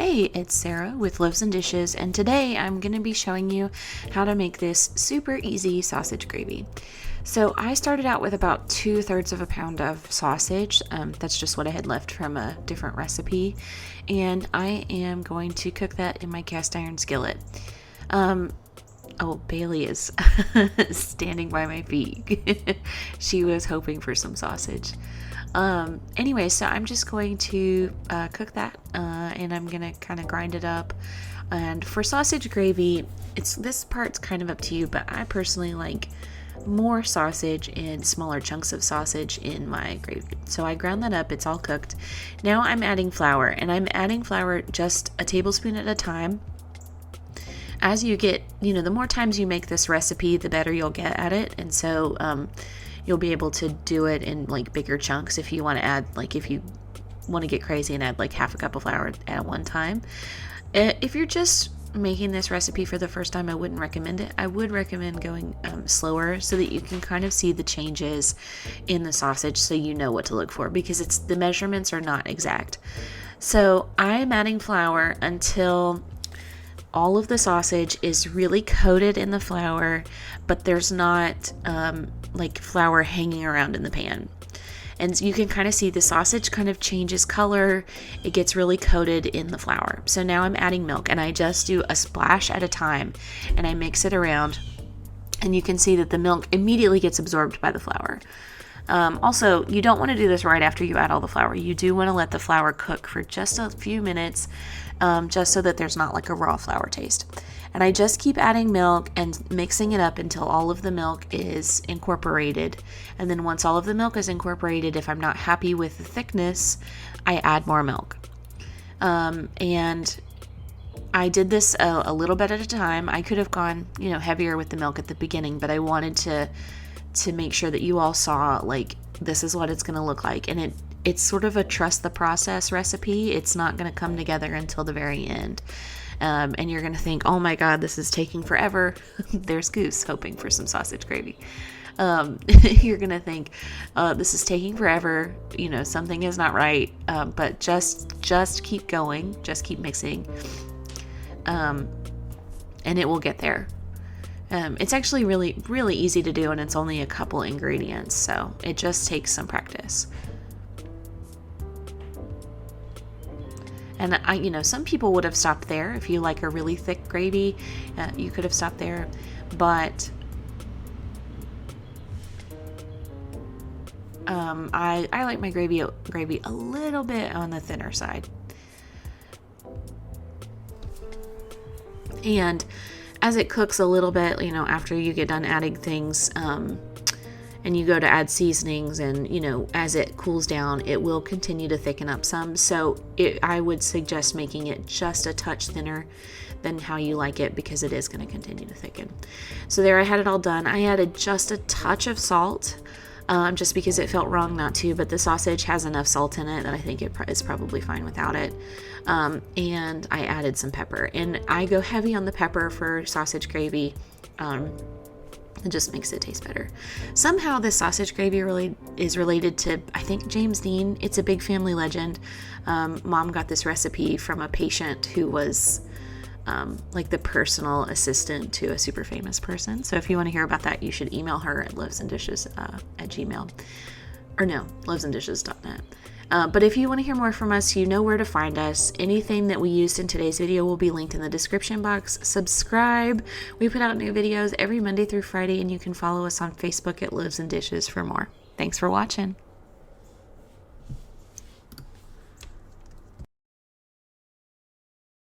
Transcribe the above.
Hey, it's Sarah with Loaves and Dishes, and today I'm going to be showing you how to make this super easy sausage gravy. So I started out with about 2/3 of a pound of sausage. That's just what I had left from a different recipe, and I am going to cook that in my cast iron skillet. Oh, Bailey is standing by my feet. She was hoping for some sausage. Anyway, so I'm just going to cook that, and I'm gonna kind of grind it up. And for sausage gravy, this part's kind of up to you, but I personally like more sausage and smaller chunks of sausage in my gravy. So I ground that up, it's all cooked. Now I'm adding flour, and I'm adding flour just a tablespoon at a time. As you get, the more times you make this recipe, the better you'll get at it. And so you'll be able to do it in like bigger chunks if you want to add, like if you want to get crazy and add like half a cup of flour at one time. If you're just making this recipe for the first time, I wouldn't recommend it. I would recommend going slower so that you can kind of see the changes in the sausage so you know what to look for, because the measurements are not exact. So I'm adding flour until all of the sausage is really coated in the flour, but there's not like flour hanging around in the pan. And you can kind of see the sausage kind of changes color. It gets really coated in the flour. So now I'm adding milk, and I just do a splash at a time, and I mix it around, and you can see that the milk immediately gets absorbed by the flour. Also, you don't want to do this right after you add all the flour. You do want to let the flour cook for just a few minutes, just so that there's not like a raw flour taste. And I just keep adding milk and mixing it up until all of the milk is incorporated. And then once all of the milk is incorporated, if I'm not happy with the thickness, I add more milk. And I did this a little bit at a time. I could have gone, heavier with the milk at the beginning, but I wanted to make sure that you all saw, like, this is what it's going to look like. And it's sort of a trust the process recipe. It's not going to come together until the very end. And you're going to think, oh my God, this is taking forever. There's Goose hoping for some sausage gravy. You're going to think, this is taking forever. Something is not right. But just keep going. Just keep mixing. And it will get there. It's actually really, really easy to do, and it's only a couple ingredients. So it just takes some practice. And some people would have stopped there. If you like a really thick gravy, you could have stopped there. But I like my gravy a little bit on the thinner side. And as it cooks a little bit, after you get done adding things, and you go to add seasonings, and as it cools down, it will continue to thicken up some. So I would suggest making it just a touch thinner than how you like it, because it is going to continue to thicken. So there, I had it all done. I added just a touch of salt, just because it felt wrong not to, but the sausage has enough salt in it that I think it is probably fine without it. And I added some pepper, and I go heavy on the pepper for sausage gravy. It just makes it taste better. Somehow this sausage gravy really is related to, I think, James Dean. It's a big family legend. Mom got this recipe from a patient who was like the personal assistant to a super famous person. So if you want to hear about that, you should email her at loavesanddishes at gmail. Or no, loavesanddishes.net. But if you want to hear more from us, you know where to find us. Anything that we used in today's video will be linked in the description box. Subscribe. We put out new videos every Monday through Friday, and you can follow us on Facebook at Loaves and Dishes for more. Thanks for watching.